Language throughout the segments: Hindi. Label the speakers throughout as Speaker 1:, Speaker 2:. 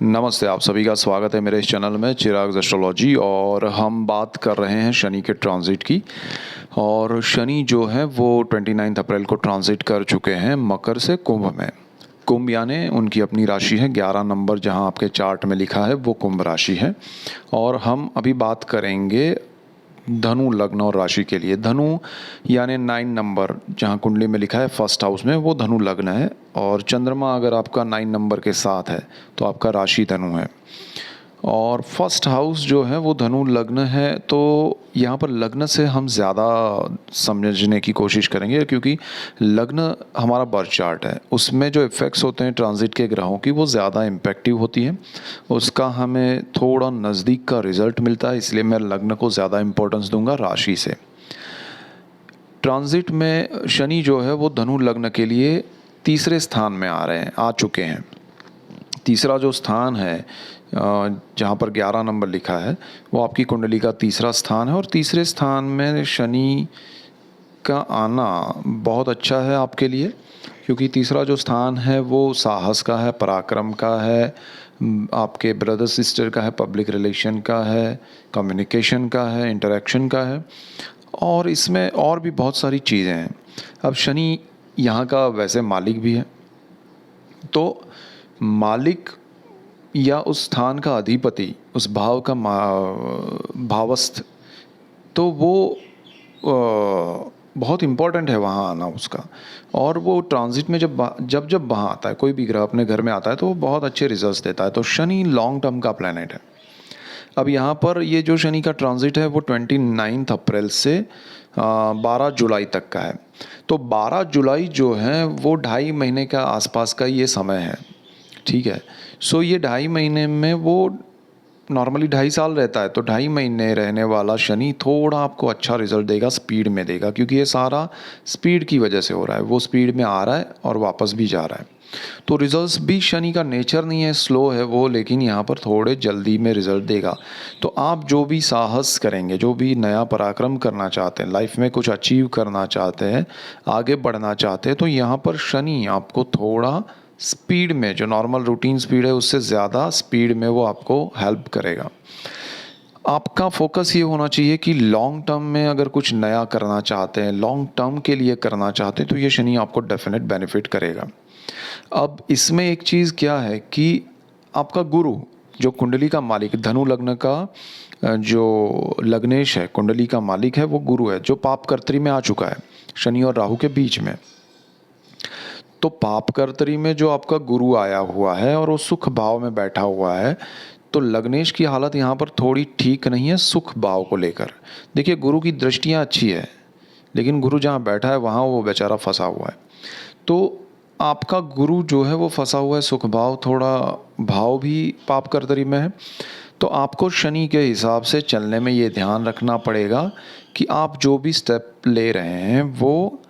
Speaker 1: नमस्ते, आप सभी का स्वागत है मेरे इस चैनल में चिराग एस्ट्रोलॉजी। और हम बात कर रहे हैं शनि के ट्रांजिट की। और शनि जो है वो 29 अप्रैल को ट्रांजिट कर चुके हैं मकर से कुंभ में। कुंभ यानी उनकी अपनी राशि है, 11 नंबर जहां आपके चार्ट में लिखा है वो कुंभ राशि है। और हम अभी बात करेंगे धनु लग्न और राशि के लिए। धनु यानी 9 नंबर जहाँ कुंडली में लिखा है फर्स्ट हाउस में, वो धनु लग्न है। और चंद्रमा अगर आपका 9 नंबर के साथ है तो आपका राशि धनु है। और फर्स्ट हाउस जो है वो धनु लग्न है। तो यहाँ पर लग्न से हम ज़्यादा समझने की कोशिश करेंगे, क्योंकि लग्न हमारा बर्थ चार्ट है, उसमें जो इफ़ेक्ट्स होते हैं ट्रांजिट के ग्रहों की वो ज़्यादा इम्पैक्टिव होती है, उसका हमें थोड़ा नज़दीक का रिजल्ट मिलता है। इसलिए मैं लग्न को ज़्यादा इम्पोर्टेंस दूंगा राशि से। ट्रांजिट में शनि जो है वो धनु लग्न के लिए तीसरे स्थान में आ चुके हैं। तीसरा जो स्थान है जहाँ पर 11 नंबर लिखा है वो आपकी कुंडली का तीसरा स्थान है। और तीसरे स्थान में शनि का आना बहुत अच्छा है आपके लिए, क्योंकि तीसरा जो स्थान है वो साहस का है, पराक्रम का है, आपके ब्रदर सिस्टर का है, पब्लिक रिलेशन का है, कम्युनिकेशन का है, इंटरेक्शन का है। और इसमें और भी बहुत सारी चीज़ें हैं। अब शनि यहाँ का वैसे मालिक भी है, तो मालिक या उस स्थान का अधिपति, उस भाव का भावस्थ, तो वो बहुत इम्पॉर्टेंट है वहाँ आना उसका। और वो ट्रांजिट में जब वहाँ आता है, कोई भी ग्रह अपने घर में आता है तो वो बहुत अच्छे रिजल्ट्स देता है। तो शनि लॉन्ग टर्म का प्लैनेट है। अब यहाँ पर ये जो शनि का ट्रांजिट है वो 29 अप्रैल से 12 जुलाई तक का है। तो 12 जुलाई जो है वो 2.5 महीने का आसपास का ये समय है, ठीक है। सो ये 2.5 महीने में वो नॉर्मली 2.5 साल रहता है, तो 2.5 महीने रहने वाला शनि थोड़ा आपको अच्छा रिजल्ट देगा, स्पीड में देगा, क्योंकि ये सारा स्पीड की वजह से हो रहा है। वो स्पीड में आ रहा है और वापस भी जा रहा है। तो रिजल्ट्स भी शनि का नेचर नहीं है, स्लो है वो, लेकिन यहाँ पर थोड़े जल्दी में रिजल्ट देगा। तो आप जो भी साहस करेंगे, जो भी नया पराक्रम करना चाहते हैं, लाइफ में कुछ अचीव करना चाहते हैं, आगे बढ़ना चाहते हैं, तो यहाँ पर शनि आपको थोड़ा स्पीड में, जो नॉर्मल रूटीन स्पीड है उससे ज़्यादा स्पीड में वो आपको हेल्प करेगा। आपका फोकस ये होना चाहिए कि लॉन्ग टर्म में अगर कुछ नया करना चाहते हैं, लॉन्ग टर्म के लिए करना चाहते हैं, तो ये शनि आपको डेफिनेट बेनिफिट करेगा। अब इसमें एक चीज़ क्या है कि आपका गुरु, जो कुंडली का मालिक, धनु लग्न का जो लग्नेश है, कुंडली का मालिक है, वो गुरु है, जो पाप कर्तरी में आ चुका है शनि और राहु के बीच में। तो पाप कर्तरी में जो आपका गुरु आया हुआ है और वो सुख भाव में बैठा हुआ है, तो लग्नेश की हालत यहाँ पर थोड़ी ठीक नहीं है सुख भाव को लेकर। देखिए, गुरु की दृष्टियाँ अच्छी है, लेकिन गुरु जहाँ बैठा है वहाँ वो बेचारा फंसा हुआ है। तो आपका गुरु जो है वो फंसा हुआ है सुख भाव, थोड़ा भाव भी पाप कर्तरी में है। तो आपको शनि के हिसाब से चलने में ये ध्यान रखना पड़ेगा कि आप जो भी स्टेप ले रहे हैं वो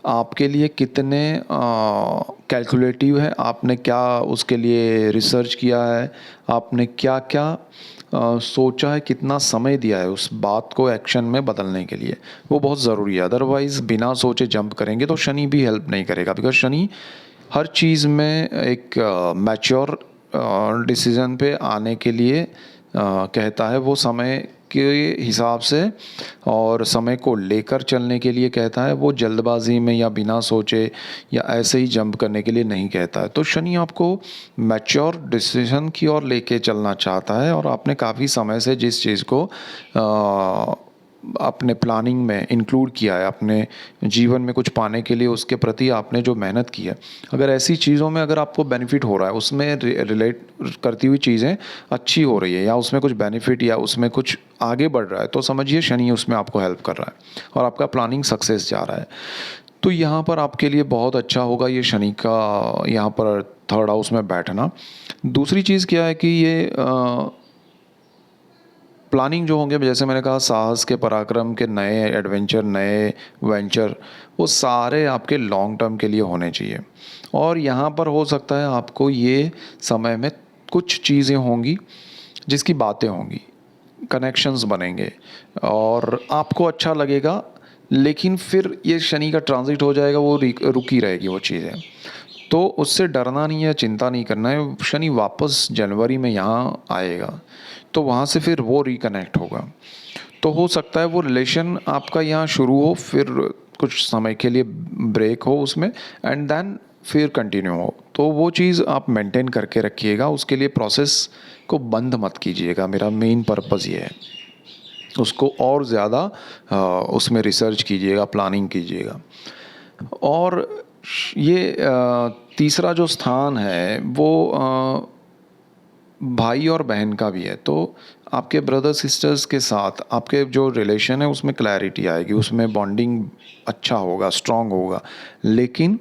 Speaker 1: आपके लिए कितने कैलकुलेटिव है, आपने क्या उसके लिए रिसर्च किया है, आपने क्या क्या सोचा है, कितना समय दिया है उस बात को एक्शन में बदलने के लिए, वो बहुत ज़रूरी है। अदरवाइज़ बिना सोचे जंप करेंगे तो शनि भी हेल्प नहीं करेगा, बिकॉज शनि हर चीज़ में एक मैच्योर डिसीज़न पे आने के लिए कहता है, वो समय के हिसाब से और समय को लेकर चलने के लिए कहता है, वो जल्दबाजी में या बिना सोचे या ऐसे ही जंप करने के लिए नहीं कहता है। तो शनि आपको मैच्योर डिसीजन की ओर लेके चलना चाहता है, और आपने काफ़ी समय से जिस चीज़ को अपने प्लानिंग में इंक्लूड किया है, अपने जीवन में कुछ पाने के लिए उसके प्रति आपने जो मेहनत की है, अगर ऐसी चीज़ों में अगर आपको बेनिफिट हो रहा है, उसमें रिलेट करती हुई चीज़ें अच्छी हो रही है, या उसमें कुछ बेनिफिट या उसमें कुछ आगे बढ़ रहा है, तो समझिए शनि उसमें आपको हेल्प कर रहा है और आपका प्लानिंग सक्सेस जा रहा है। तो यहाँ पर आपके लिए बहुत अच्छा होगा ये शनि का यहाँ पर थर्ड हाउस में बैठना। दूसरी चीज़ क्या है कि ये प्लानिंग जो होंगे, जैसे मैंने कहा, साहस के, पराक्रम के, नए एडवेंचर, नए वेंचर, वो सारे आपके लॉन्ग टर्म के लिए होने चाहिए। और यहाँ पर हो सकता है आपको ये समय में कुछ चीज़ें होंगी जिसकी बातें होंगी, कनेक्शंस बनेंगे और आपको अच्छा लगेगा, लेकिन फिर ये शनि का ट्रांजिट हो जाएगा, वो रुकी रहेगी वो चीज़ें। तो उससे डरना नहीं है, चिंता नहीं करना है। शनि वापस जनवरी में यहाँ आएगा, तो वहाँ से फिर वो रिकनेक्ट होगा। तो हो सकता है वो रिलेशन आपका यहाँ शुरू हो, फिर कुछ समय के लिए ब्रेक हो उसमें, एंड देन फिर कंटिन्यू हो। तो वो चीज़ आप मेंटेन करके रखिएगा, उसके लिए प्रोसेस को बंद मत कीजिएगा। मेरा मेन पर्पज़ ये है, उसको और ज़्यादा उसमें रिसर्च कीजिएगा, प्लानिंग कीजिएगा। और ये तीसरा जो स्थान है वो भाई और बहन का भी है। तो आपके ब्रदर सिस्टर्स के साथ आपके जो रिलेशन है उसमें क्लैरिटी आएगी, उसमें बॉन्डिंग अच्छा होगा, स्ट्रांग होगा। लेकिन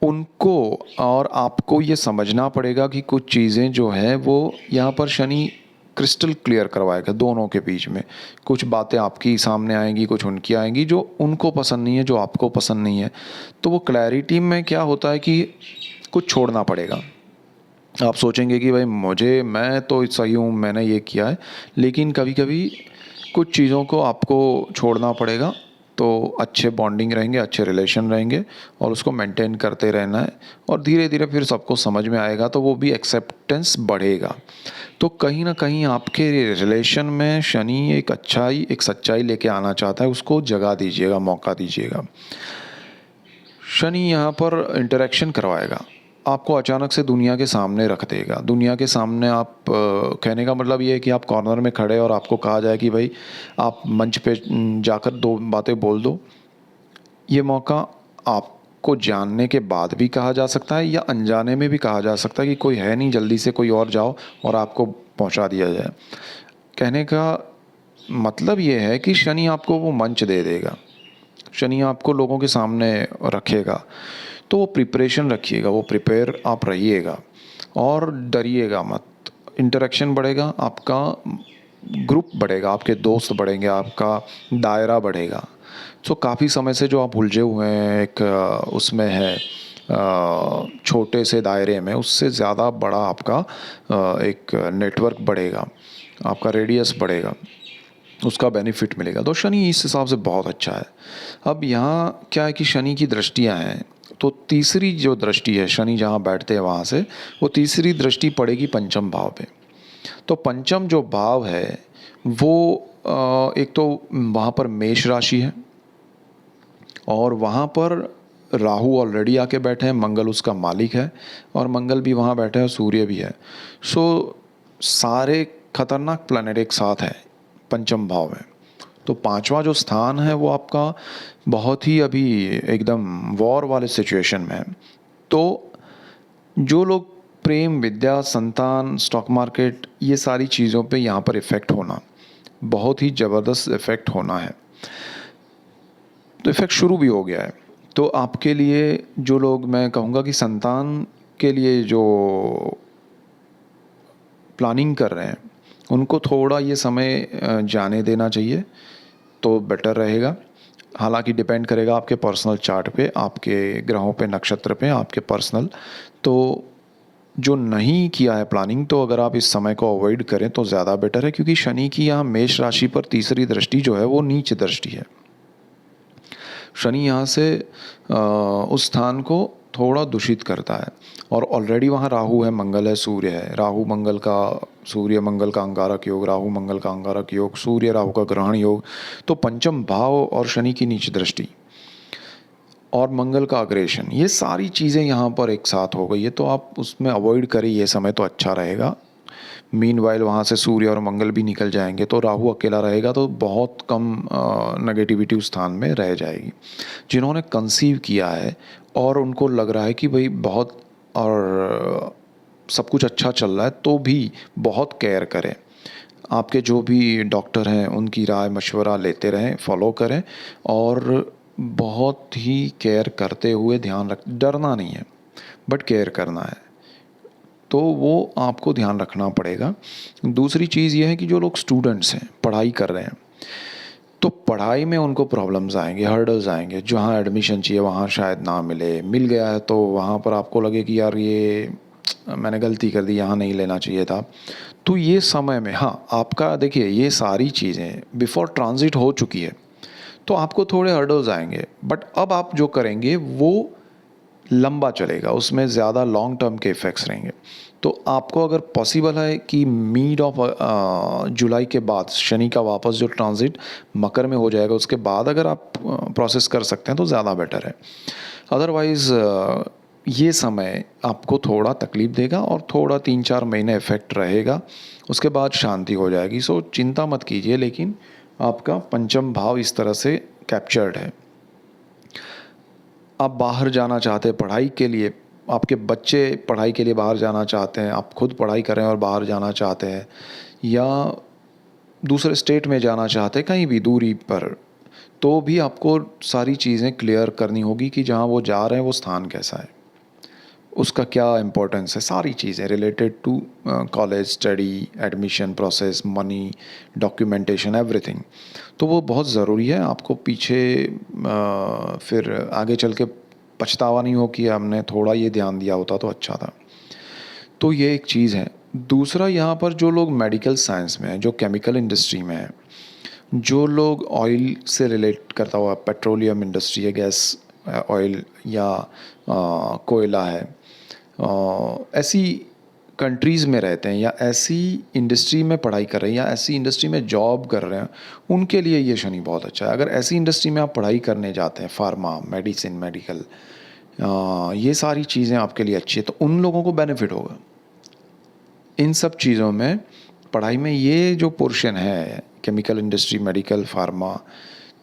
Speaker 1: उनको और आपको ये समझना पड़ेगा कि कुछ चीज़ें जो है वो यहाँ पर शनि क्रिस्टल क्लियर करवाएगा दोनों के बीच में। कुछ बातें आपकी सामने आएंगी, कुछ उनकी आएंगी, जो उनको पसंद नहीं है, जो आपको पसंद नहीं है। तो वो क्लैरिटी में क्या होता है कि कुछ छोड़ना पड़ेगा। आप सोचेंगे कि भाई मैं तो सही हूँ, मैंने ये किया है, लेकिन कभी कभी कुछ चीज़ों को आपको छोड़ना पड़ेगा। तो अच्छे बॉन्डिंग रहेंगे, अच्छे रिलेशन रहेंगे, और उसको मेंटेन करते रहना है। और धीरे धीरे फिर सबको समझ में आएगा, तो वो भी एक्सेप्टेंस बढ़ेगा। तो कहीं ना कहीं आपके रिलेशन में शनि एक अच्छाई, एक सच्चाई लेके आना चाहता है, उसको जगह दीजिएगा, मौका दीजिएगा। शनि यहाँ पर इंटरेक्शन करवाएगा, आपको अचानक से दुनिया के सामने रख देगा। दुनिया के सामने आप कहने का मतलब ये है कि आप कॉर्नर में खड़े और आपको कहा जाए कि भाई आप मंच पे जाकर दो बातें बोल दो। ये मौका आपको जानने के बाद भी कहा जा सकता है, या अनजाने में भी कहा जा सकता है कि कोई है नहीं, जल्दी से कोई और जाओ और आपको पहुंचा दिया जाए। कहने का मतलब ये है कि शनि आपको वो मंच दे देगा, शनि आपको लोगों के सामने रखेगा। तो वो प्रिपरेशन रखिएगा, वो प्रिपेयर आप रहिएगा, और डरिएगा मत। इंटरेक्शन बढ़ेगा, आपका ग्रुप बढ़ेगा, आपके दोस्त बढ़ेंगे, आपका दायरा बढ़ेगा। सो काफ़ी समय से जो आप उलझे हुए हैं एक उसमें है, छोटे से दायरे में, उससे ज़्यादा बड़ा आपका एक नेटवर्क बढ़ेगा, आपका रेडियस बढ़ेगा, उसका बेनिफिट मिलेगा। तो शनि इस हिसाब से बहुत अच्छा है। अब यहाँ क्या है कि शनि की दृष्टियाँ हैं, तो तीसरी जो दृष्टि है, शनि जहाँ बैठते हैं वहाँ से वो तीसरी दृष्टि पड़ेगी पंचम भाव पे। तो पंचम जो भाव है वो एक तो वहाँ पर मेष राशि है, और वहाँ पर राहु ऑलरेडी आके बैठे हैं, मंगल उसका मालिक है, और मंगल भी वहाँ बैठे हैं, सूर्य भी है। सो सारे खतरनाक प्लैनेट एक साथ हैं पंचम भाव में। तो पांचवा जो स्थान है वो आपका बहुत ही अभी एकदम वॉर वाले सिचुएशन में है। तो जो लोग प्रेम, विद्या, संतान, स्टॉक मार्केट, ये सारी चीज़ों पे यहाँ पर इफ़ेक्ट होना, बहुत ही ज़बरदस्त इफ़ेक्ट होना है। तो इफ़ेक्ट शुरू भी हो गया है। तो आपके लिए जो लोग, मैं कहूँगा कि संतान के लिए जो प्लानिंग कर रहे हैं, उनको थोड़ा ये समय जाने देना चाहिए, तो बेटर रहेगा। हालांकि डिपेंड करेगा आपके पर्सनल चार्ट पे, आपके ग्रहों पे, नक्षत्र पे, आपके पर्सनल। तो जो नहीं किया है प्लानिंग, तो अगर आप इस समय को अवॉइड करें तो ज़्यादा बेटर है, क्योंकि शनि की यहाँ मेष राशि पर तीसरी दृष्टि जो है वो नीच दृष्टि है। शनि यहाँ से उस स्थान को थोड़ा दूषित करता है, और ऑलरेडी वहाँ राहु है, मंगल है, सूर्य है। राहु मंगल का, सूर्य मंगल का अंगारक योग, राहु मंगल का अंगारक योग, सूर्य राहु का ग्रहण योग। तो पंचम भाव और शनि की नीच दृष्टि और मंगल का अग्रेशन, ये सारी चीज़ें यहाँ पर एक साथ हो गई है। तो आप उसमें अवॉइड करें ये समय, तो अच्छा रहेगा। मीनवाइल वहाँ से सूर्य और मंगल भी निकल जाएंगे, तो राहु अकेला रहेगा, तो बहुत कम नेगेटिविटी उस स्थान में रह जाएगी। जिन्होंने कंसीव किया है और उनको लग रहा है कि भाई बहुत और सब कुछ अच्छा चल रहा है, तो भी बहुत केयर करें। आपके जो भी डॉक्टर हैं उनकी राय मशवरा लेते रहें, फॉलो करें, और बहुत ही केयर करते हुए ध्यान रख, डरना नहीं है बट केयर करना है। तो वो आपको ध्यान रखना पड़ेगा। दूसरी चीज़ ये है कि जो लोग स्टूडेंट्स हैं, पढ़ाई कर रहे हैं, तो पढ़ाई में उनको प्रॉब्लम्स आएंगे, हर्डल्स आएंगे। जहाँ एडमिशन चाहिए वहाँ शायद ना मिले, मिल गया है तो वहाँ पर आपको लगे कि यार ये मैंने गलती कर दी, यहाँ नहीं लेना चाहिए था। तो ये समय में, हाँ आपका देखिए, ये सारी चीज़ें बिफोर ट्रांजिट हो चुकी है, तो आपको थोड़े हर्डल्स आएंगे, बट अब आप जो करेंगे वो लंबा चलेगा, उसमें ज़्यादा लॉन्ग टर्म के इफ़ेक्ट्स रहेंगे। तो आपको अगर पॉसिबल है कि मिड ऑफ जुलाई के बाद शनि का वापस जो ट्रांजिट मकर में हो जाएगा, उसके बाद अगर आप प्रोसेस कर सकते हैं तो ज़्यादा बेटर है। अदरवाइज़ ये समय आपको थोड़ा तकलीफ़ देगा और थोड़ा 3-4 महीने इफ़ेक्ट रहेगा, उसके बाद शांति हो जाएगी। सो चिंता मत कीजिए, लेकिन आपका पंचम भाव इस तरह से कैप्चर्ड है। आप बाहर जाना चाहते हैं पढ़ाई के लिए, आपके बच्चे पढ़ाई के लिए बाहर जाना चाहते हैं, आप खुद पढ़ाई कर रहे हैं और बाहर जाना चाहते हैं, या दूसरे स्टेट में जाना चाहते हैं कहीं भी दूरी पर, तो भी आपको सारी चीज़ें क्लियर करनी होगी कि जहाँ वो जा रहे हैं वो स्थान कैसा है, उसका क्या इम्पोर्टेंस है, सारी चीज़ें related to college study, admission process, money, documentation, everything. तो वो बहुत ज़रूरी है। आपको पीछे फिर आगे चल के पछतावा नहीं हो कि हमने थोड़ा ये ध्यान दिया होता तो अच्छा था। तो ये एक चीज़ है। दूसरा, यहाँ पर जो लोग मेडिकल साइंस में हैं, जो केमिकल इंडस्ट्री में हैं, जो लोग ऑयल से रिलेट करता हुआ, पेट्रोलियम इंडस्ट्री है, गैस, ऑयल या कोयला है, ऐसी कंट्रीज़ में रहते हैं या ऐसी इंडस्ट्री में पढ़ाई कर रहे हैं या ऐसी इंडस्ट्री में जॉब कर रहे हैं, उनके लिए ये शनि बहुत अच्छा है। अगर ऐसी इंडस्ट्री में आप पढ़ाई करने जाते हैं, फार्मा, मेडिसिन, मेडिकल, ये सारी चीज़ें आपके लिए अच्छी है, तो उन लोगों को बेनिफिट होगा। इन सब चीज़ों में पढ़ाई में ये जो पोर्शन है, केमिकल इंडस्ट्री, मेडिकल, फार्मा,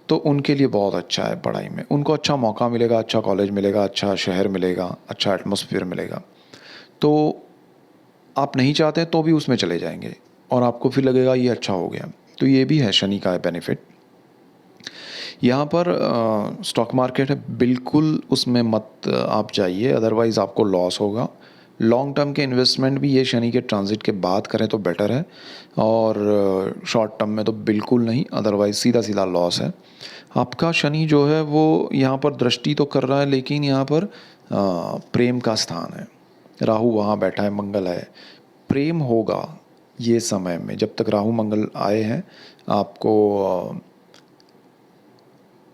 Speaker 1: तो उनके लिए बहुत अच्छा है पढ़ाई में। उनको अच्छा मौका मिलेगा, अच्छा कॉलेज मिलेगा, अच्छा शहर मिलेगा, अच्छा एटमॉस्फेयर मिलेगा। तो आप नहीं चाहते तो भी उसमें चले जाएंगे और आपको फिर लगेगा ये अच्छा हो गया। तो ये भी है शनि का बेनिफिट। यहाँ पर स्टॉक मार्केट है, बिल्कुल उसमें मत आप जाइए, अदरवाइज़ आपको लॉस होगा। लॉन्ग टर्म के इन्वेस्टमेंट भी ये शनि के ट्रांजिट के बाद करें तो बेटर है, और शॉर्ट टर्म में तो बिल्कुल नहीं, अदरवाइज़ सीधा सीधा लॉस है। आपका शनि जो है वो यहाँ पर दृष्टि तो कर रहा है, लेकिन यहाँ पर प्रेम का स्थान है, राहु वहाँ बैठा है, मंगल है। प्रेम होगा ये समय में, जब तक राहु मंगल आए हैं। आपको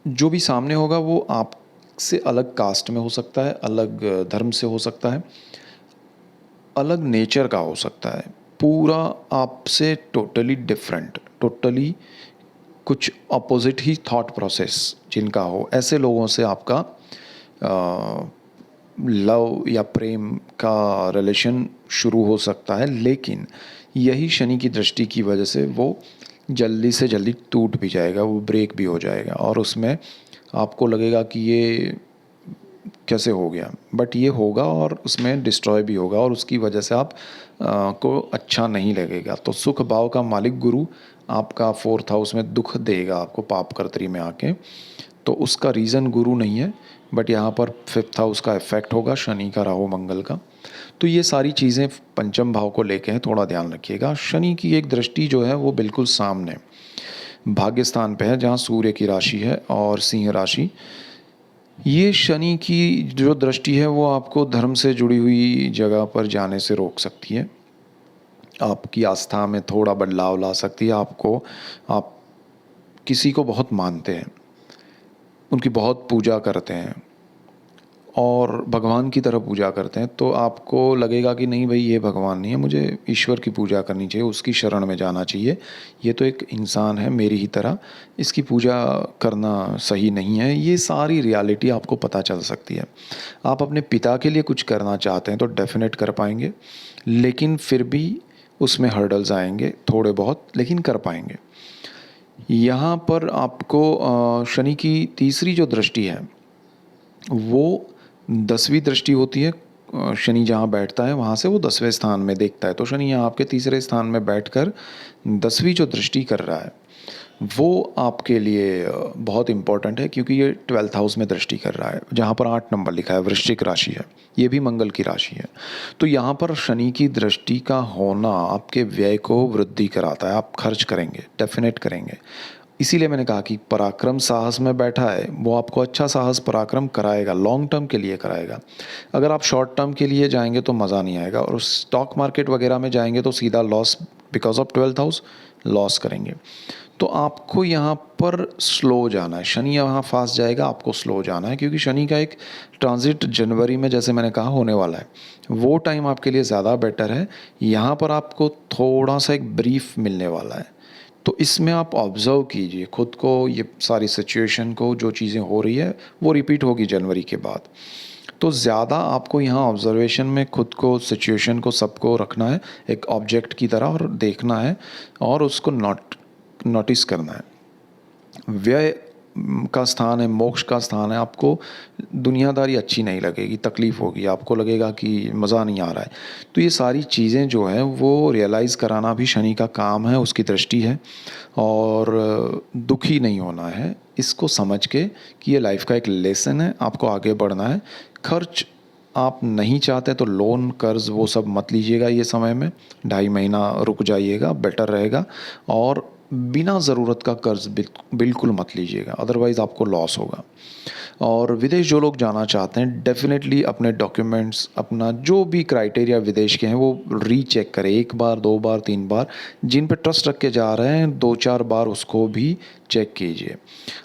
Speaker 1: जो भी सामने होगा वो आपसे अलग कास्ट में हो सकता है, अलग धर्म से हो सकता है, अलग नेचर का हो सकता है, पूरा आपसे टोटली डिफरेंट, टोटली कुछ अपोजिट ही थॉट प्रोसेस जिनका हो, ऐसे लोगों से आपका लव या प्रेम का रिलेशन शुरू हो सकता है। लेकिन यही शनि की दृष्टि की वजह से वो जल्दी से जल्दी टूट भी जाएगा, वो ब्रेक भी हो जाएगा, और उसमें आपको लगेगा कि ये कैसे हो गया, बट ये होगा और उसमें डिस्ट्रॉय भी होगा, और उसकी वजह से आप को अच्छा नहीं लगेगा। तो सुख भाव का मालिक गुरु आपका 4th हाउस में दुख देगा आपको, पाप कर्त्री में आके। तो उसका रीज़न गुरु नहीं है, बट यहाँ पर 5th हाउस का इफेक्ट होगा शनि का, राहु मंगल का। तो ये सारी चीज़ें पंचम भाव को लेके हैं, थोड़ा ध्यान रखिएगा। शनि की एक दृष्टि जो है वो बिल्कुल सामने भाग्य स्थान पे है, जहाँ सूर्य की राशि है और सिंह राशि। ये शनि की जो दृष्टि है वो आपको धर्म से जुड़ी हुई जगह पर जाने से रोक सकती है, आपकी आस्था में थोड़ा बदलाव ला सकती है। आप किसी को बहुत मानते हैं, उनकी बहुत पूजा करते हैं और भगवान की तरह पूजा करते हैं, तो आपको लगेगा कि नहीं भाई, ये भगवान नहीं है, मुझे ईश्वर की पूजा करनी चाहिए, उसकी शरण में जाना चाहिए। ये तो एक इंसान है मेरी ही तरह, इसकी पूजा करना सही नहीं है। ये सारी रियलिटी आपको पता चल सकती है। आप अपने पिता के लिए कुछ करना चाहते हैं तो डेफिनेट कर पाएंगे, लेकिन फिर भी उसमें हर्डल्स आएंगे थोड़े बहुत, लेकिन कर पाएंगे। यहाँ पर आपको शनि की तीसरी जो दृष्टि है वो 10वीं दृष्टि होती है। शनि जहाँ बैठता है वहाँ से वो 10वें स्थान में देखता है, तो शनि यहाँ आपके तीसरे स्थान में बैठकर 10वीं जो दृष्टि कर रहा है वो आपके लिए बहुत इम्पोर्टेंट है, क्योंकि ये 12th हाउस में दृष्टि कर रहा है, जहाँ पर 8 नंबर लिखा है, वृश्चिक राशि है, ये भी मंगल की राशि है। तो यहाँ पर शनि की दृष्टि का होना आपके व्यय को वृद्धि कराता है, आप खर्च करेंगे, डेफिनेट करेंगे। इसीलिए मैंने कहा कि पराक्रम साहस में बैठा है, वो आपको अच्छा साहस पराक्रम कराएगा, लॉन्ग टर्म के लिए कराएगा। अगर आप शॉर्ट टर्म के लिए जाएंगे तो मज़ा नहीं आएगा, और स्टॉक मार्केट वगैरह में जाएंगे तो सीधा loss, because of 12th house loss करेंगे। तो आपको यहाँ पर स्लो जाना है। शनि यहाँ फास्ट जाएगा, आपको स्लो जाना है, क्योंकि शनि का एक ट्रांजिट जनवरी में, जैसे मैंने कहा, होने वाला है। वो टाइम आपके लिए ज़्यादा बेटर है। यहाँ पर आपको थोड़ा सा एक ब्रीफ मिलने वाला है, तो इसमें आप ऑब्ज़र्व कीजिए खुद को, ये सारी सिचुएशन को, जो चीज़ें हो रही है वो रिपीट होगी जनवरी के बाद। तो ज़्यादा आपको यहाँ ऑब्ज़र्वेशन में खुद को, सिचुएशन को, सबको रखना है एक ऑब्जेक्ट की तरह, और देखना है और उसको नोटिस करना है। व्यय का स्थान है, मोक्ष का स्थान है। आपको दुनियादारी अच्छी नहीं लगेगी, तकलीफ़ होगी, आपको लगेगा कि मज़ा नहीं आ रहा है। तो ये सारी चीज़ें जो हैं वो रियलाइज़ कराना भी शनि का काम है, उसकी दृष्टि है। और दुखी नहीं होना है, इसको समझ के कि ये लाइफ का एक लेसन है, आपको आगे बढ़ना है। खर्च आप नहीं चाहते तो लोन, कर्ज़, वो सब मत लीजिएगा ये समय में, 2.5 महीना रुक जाइएगा, बेटर रहेगा। और बिना ज़रूरत का कर्ज़ बिल्कुल मत लीजिएगा, अदरवाइज़ आपको लॉस होगा। और विदेश जो लोग जाना चाहते हैं, डेफ़िनेटली अपने डॉक्यूमेंट्स, अपना जो भी क्राइटेरिया विदेश के हैं वो रीचेक करें, 1 बार, 2 बार, 3 बार। जिन पे ट्रस्ट रख के जा रहे हैं, 2-4 बार उसको भी चेक कीजिए।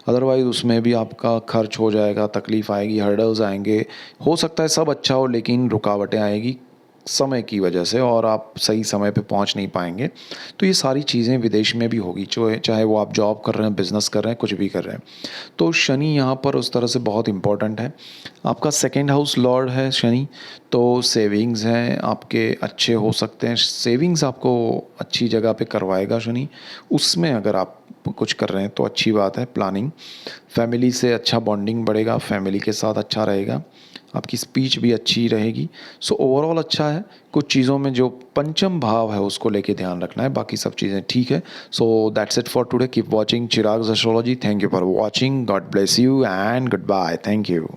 Speaker 1: अदरवाइज़ उसमें भी आपका खर्च हो जाएगा, तकलीफ़ आएगी, हर्डल्स आएँगे। हो सकता है सब अच्छा हो, लेकिन रुकावटें आएगी समय की वजह से, और आप सही समय पे पहुंच नहीं पाएंगे। तो ये सारी चीज़ें विदेश में भी होगी, चाहे वो आप जॉब कर रहे हैं, बिज़नेस कर रहे हैं, कुछ भी कर रहे हैं। तो शनि यहाँ पर उस तरह से बहुत इम्पोर्टेंट है। आपका सेकंड हाउस लॉर्ड है शनि, तो सेविंग्स हैं आपके अच्छे हो सकते हैं। सेविंग्स आपको अच्छी जगह पे करवाएगा शनि। उसमें अगर आप कुछ कर रहे हैं तो अच्छी बात है, प्लानिंग। फैमिली से अच्छा बॉन्डिंग बढ़ेगा, फैमिली के साथ अच्छा रहेगा, आपकी स्पीच भी अच्छी रहेगी। सो ओवरऑल अच्छा है। कुछ चीज़ों में जो पंचम भाव है उसको लेके ध्यान रखना है, बाकी सब चीज़ें ठीक है। So that's it for today. Keep watching Chirag's astrology. Thank you for watching. God bless you and goodbye. Thank you.